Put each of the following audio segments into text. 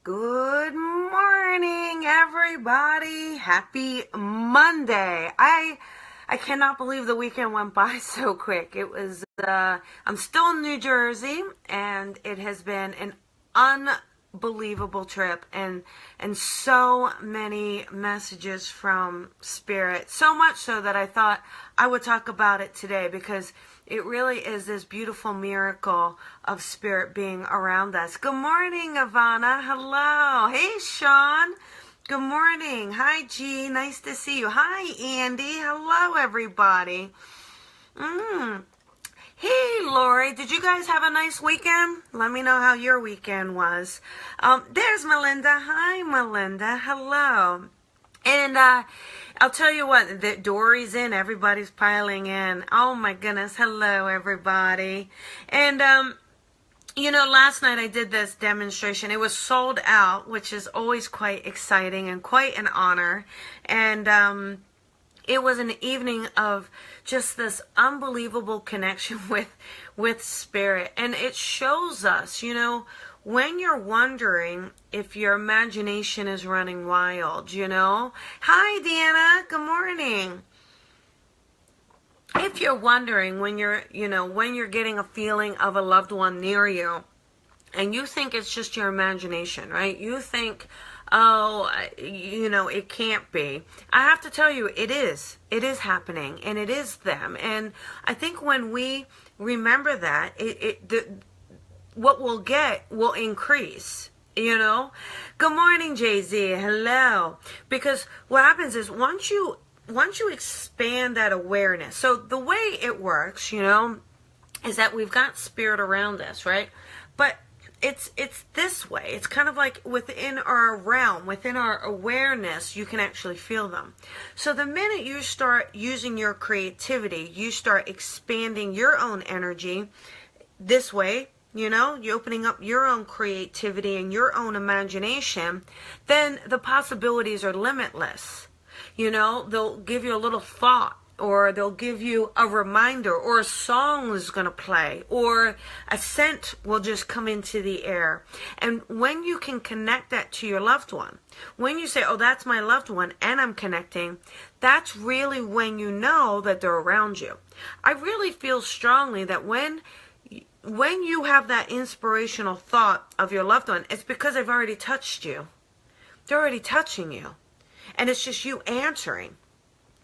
Good morning, everybody. Happy Monday. I cannot believe the weekend went by so quick. I'm still in New Jersey, and it has been an unbelievable trip, and so many messages from Spirit. So much so that I thought I would talk about it today, because it really is this beautiful miracle of Spirit being around us. Good morning, Ivana. Hello. Hey, Sean. Good morning. Hi, G. Nice to see you. Hi, Andy. Hello, everybody. Hey, Lori. Did you guys have a nice weekend? Let me know how your weekend was. There's Melinda. Hi, Melinda. Hello. And I'll tell you what, Dory's in, everybody's piling in. Oh my goodness, hello everybody. And last night I did this demonstration. It was sold out, which is always quite exciting and quite an honor. And it was an evening of just this unbelievable connection with Spirit. And it shows us, when you're wondering if your imagination is running wild, Hi, Deanna. Good morning. If you're wondering when you're getting a feeling of a loved one near you, and you think it's just your imagination, right? You think, it can't be. I have to tell you, it is. It is happening, and it is them. And I think when we remember that, what we'll get will increase, Good morning, Jay-Z. Hello. Because what happens is once you expand that awareness, so the way it works, is that we've got Spirit around us, right? But it's this way. It's kind of like within our realm, within our awareness, you can actually feel them. So the minute you start using your creativity, you start expanding your own energy this way, you're opening up your own creativity and your own imagination, then the possibilities are limitless. They'll give you a little thought, or they'll give you a reminder, or a song is going to play, or a scent will just come into the air. And when you can connect that to your loved one, when you say, oh, that's my loved one, and I'm connecting, that's really when you know that they're around you. I really feel strongly that when you have that inspirational thought of your loved one, it's because they've already touched you. They're already touching you. And it's just you answering,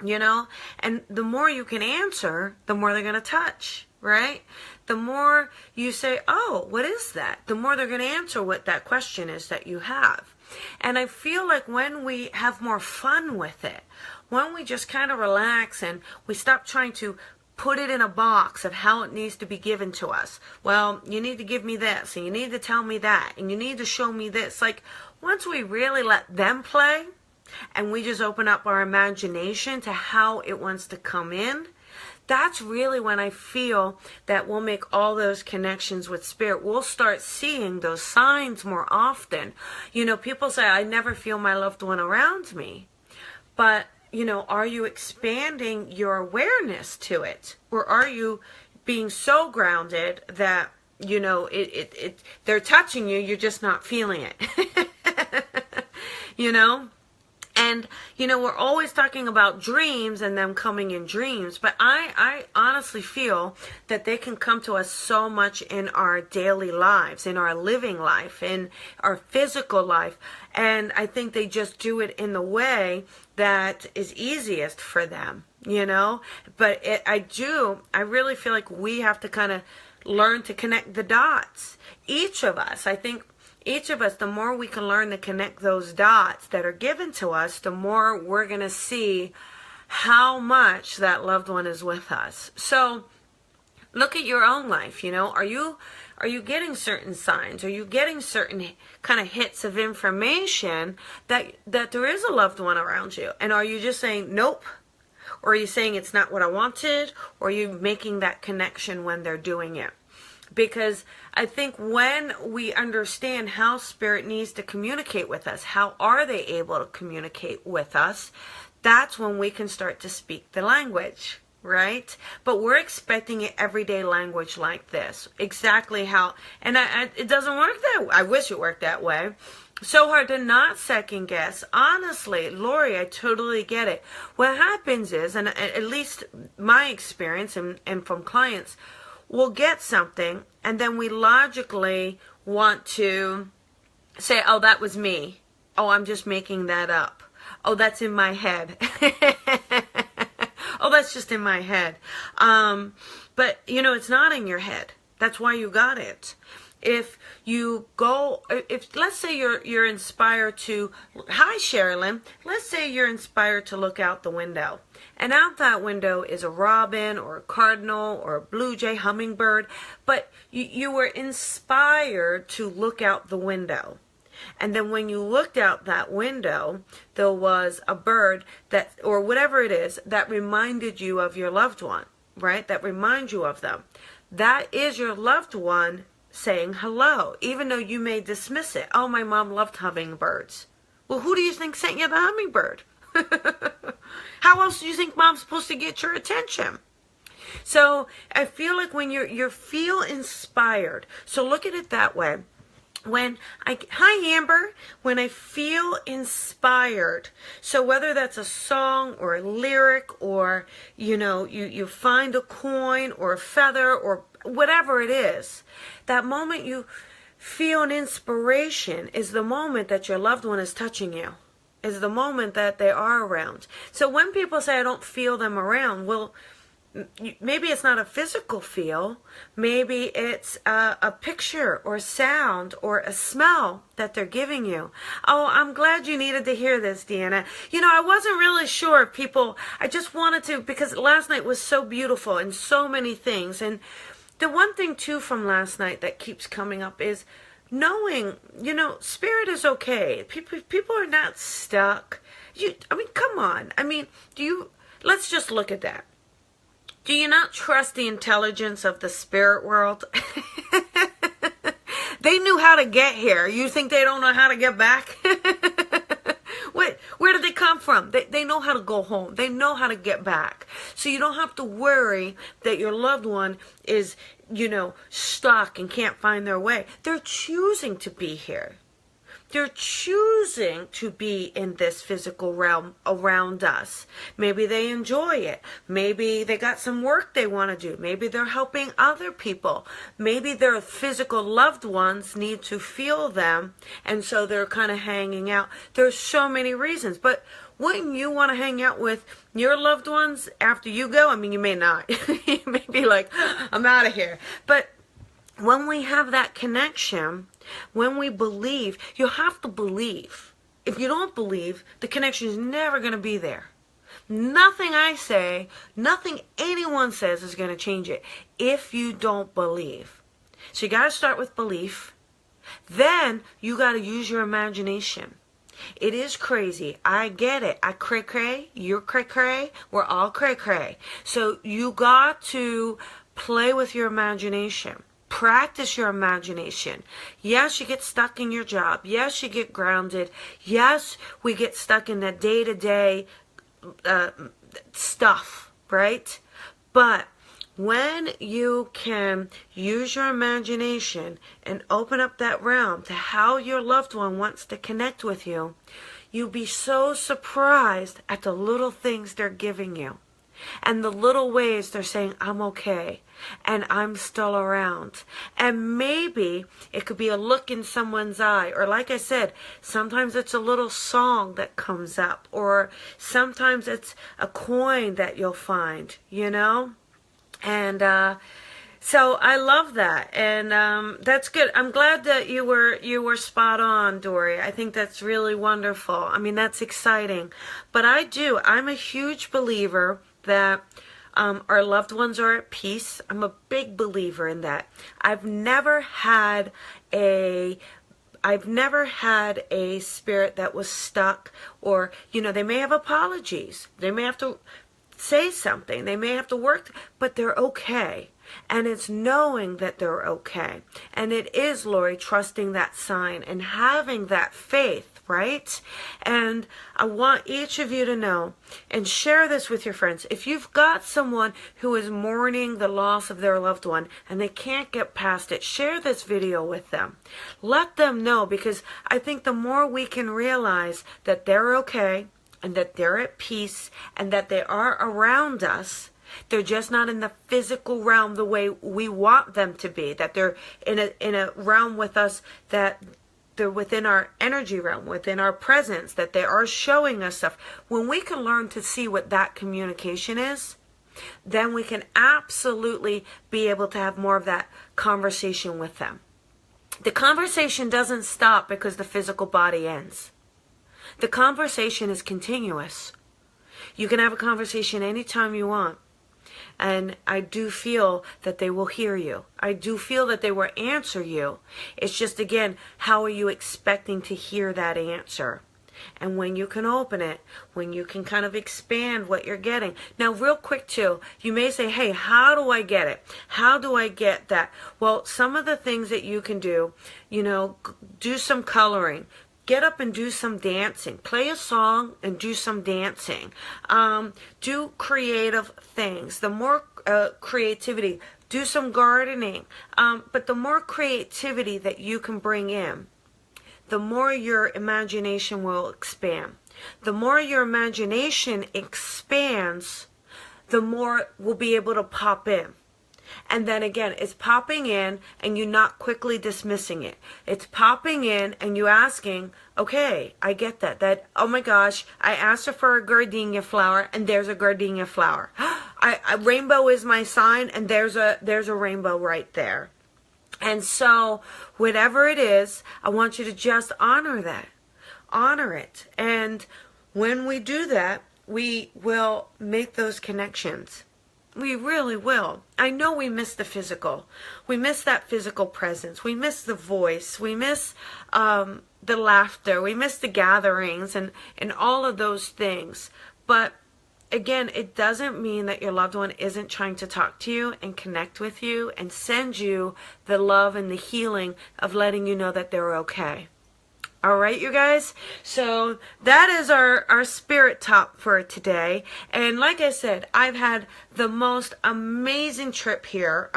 And the more you can answer, the more they're going to touch, right? The more you say, oh, what is that? The more they're going to answer what that question is that you have. And I feel like when we have more fun with it, when we just kind of relax and we stop trying to put it in a box of how it needs to be given to us. Well, you need to give me this, and you need to tell me that, and you need to show me this. Like, once we really let them play, and we just open up our imagination to how it wants to come in, that's really when I feel that we'll make all those connections with Spirit. We'll start seeing those signs more often. People say, I never feel my loved one around me. But are you expanding your awareness to it? Or are you being so grounded that, they're touching you, you're just not feeling it? And, we're always talking about dreams and them coming in dreams, but I honestly feel that they can come to us so much in our daily lives, in our living life, in our physical life. And I think they just do it in the way that is easiest for them, But I really feel like we have to kind of learn to connect the dots. Each of us, the more we can learn to connect those dots that are given to us, the more we're going to see how much that loved one is with us. So look at your own life, Are you getting certain signs? Are you getting certain kind of hits of information that there is a loved one around you? And are you just saying, nope? Or are you saying it's not what I wanted? Or are you making that connection when they're doing it? Because I think when we understand how Spirit needs to communicate with us, how are they able to communicate with us, that's when we can start to speak the language, right? But we're expecting an everyday language like this. Exactly how, and it doesn't work that way. I wish it worked that way. So hard to not second guess. Honestly, Lori, I totally get it. What happens is, and at least my experience and from clients, we'll get something and then we logically want to say, oh, that was me. Oh, I'm just making that up. Oh, that's in my head. Oh, that's just in my head. But, you know, it's not in your head. That's why you got it. If let's say you're inspired to, hi Sherilyn, let's say you're inspired to look out the window, and out that window is a robin or a cardinal or a blue jay, hummingbird, but you were inspired to look out the window. And then when you looked out that window, there was a bird that, or whatever it is, that reminded you of your loved one, right? That reminds you of them. That is your loved one saying hello, even though you may dismiss it. Oh, my mom loved hummingbirds. Well, who do you think sent you the hummingbird? How else do you think mom's supposed to get your attention? So I feel like when you feel inspired, so look at it that way. Hi Amber, when I feel inspired, so whether that's a song or a lyric or, you know, you find a coin or a feather or whatever it is, that moment you feel an inspiration is the moment that your loved one is touching you, is the moment that they are around. So when people say I don't feel them around, well, maybe it's not a physical feel. Maybe it's a picture or sound or a smell that they're giving you. Oh, I'm glad you needed to hear this, Deanna. You know, I wasn't really sure if people, I just wanted to, because last night was so beautiful and so many things. And the one thing, too, from last night that keeps coming up is knowing, you know, spirit is okay. People are not stuck. I mean, come on. I mean, let's just look at that. Do you not trust the intelligence of the spirit world? They knew how to get here. You think they don't know how to get back? Where did they come from? They know how to go home. They know how to get back. So you don't have to worry that your loved one is, you know, stuck and can't find their way. They're choosing to be here. They're choosing to be in this physical realm around us. Maybe they enjoy it. Maybe they got some work they want to do. Maybe they're helping other people. Maybe their physical loved ones need to feel them, and so they're kind of hanging out. There's so many reasons. But wouldn't you want to hang out with your loved ones after you go? I mean, you may not. You may be like, I'm out of here. But when we have that connection, when we believe, you have to believe. If you don't believe, the connection is never going to be there. Nothing I say, nothing anyone says is going to change it if you don't believe. So you got to start with belief. Then you got to use your imagination. It is crazy. I get it. I cray-cray. You're cray-cray. We're all cray-cray. So you got to play with your imagination. Practice your imagination. Yes, you get stuck in your job. Yes, you get grounded. Yes, we get stuck in the day-to-day stuff, right? But when you can use your imagination and open up that realm to how your loved one wants to connect with you, you'll be so surprised at the little things they're giving you. And the little ways they're saying, I'm okay, and I'm still around. And maybe it could be a look in someone's eye, or like I said, sometimes it's a little song that comes up, or sometimes it's a coin that you'll find, you know? And so I love that, and that's good. I'm glad that you were spot on, Dory. I think that's really wonderful. I mean, that's exciting. But I'm a huge believer that our loved ones are at peace. I'm a big believer in that. I've never had a spirit that was stuck, or, you know, they may have apologies. They may have to say something. They may have to work, but they're okay. And it's knowing that they're okay. And it is, Lori, trusting that sign and having that faith, right? And I want each of you to know and share this with your friends. If you've got someone who is mourning the loss of their loved one and they can't get past it, share this video with them. Let them know, because I think the more we can realize that they're okay and that they're at peace and that they are around us, they're just not in the physical realm the way we want them to be, that they're in a realm with us, that they're within our energy realm, within our presence, that they are showing us stuff. When we can learn to see what that communication is, then we can absolutely be able to have more of that conversation with them. The conversation doesn't stop because the physical body ends. The conversation is continuous. You can have a conversation anytime you want. And I do feel that they will hear you. I do feel that they will answer you. It's just, again, how are you expecting to hear that answer? And when you can open it, when you can kind of expand what you're getting. Now, real quick too, you may say, hey, how do I get it? How do I get that? Well, some of the things that you can do, do some coloring. Get up and do some dancing. Play a song and do some dancing. Do creative things. The more creativity, do some gardening. But the more creativity that you can bring in, the more your imagination will expand. The more your imagination expands, the more will be able to pop in. And then again, it's popping in and you're not quickly dismissing it. It's popping in and you asking, okay, I get that, oh my gosh, I asked her for a gardenia flower and there's a gardenia flower. Rainbow is my sign and there's a rainbow right there. And so whatever it is, I want you to just honor that. Honor it. And when we do that, we will make those connections. We really will. I know we miss the physical. We miss that physical presence. We miss the voice. We miss the laughter. We miss the gatherings and all of those things. But again, it doesn't mean that your loved one isn't trying to talk to you and connect with you and send you the love and the healing of letting you know that they're okay. All right, you guys. So that is our spirit talk for today. And like I said, I've had the most amazing trip here.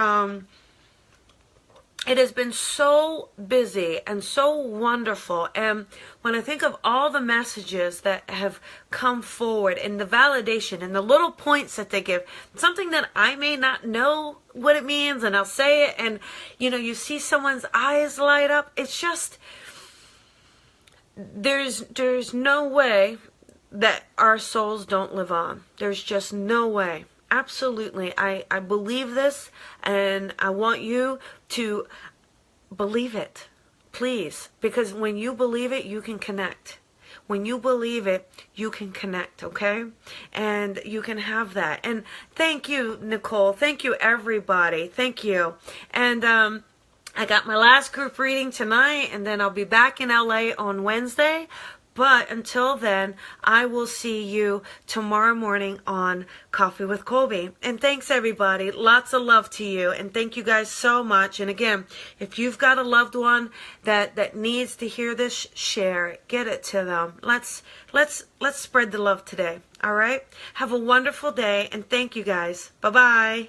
It has been so busy and so wonderful. And when I think of all the messages that have come forward and the validation and the little points that they give, something that I may not know what it means, and I'll say it, and you see someone's eyes light up. It's just, there's no way that our souls don't live on. There's just no way. Absolutely. I believe this, and I want you to believe it, please, because when you believe it, you can connect. When you believe it, you can connect, okay? And you can have that. And thank you, Nicole. Thank you, everybody. Thank you. And I got my last group reading tonight, and then I'll be back in LA on Wednesday. But until then, I will see you tomorrow morning on Coffee with Colby. And thanks, everybody. Lots of love to you. And thank you guys so much. And again, if you've got a loved one that needs to hear this, share it. Get it to them. Let's spread the love today. All right? Have a wonderful day. And thank you guys. Bye-bye.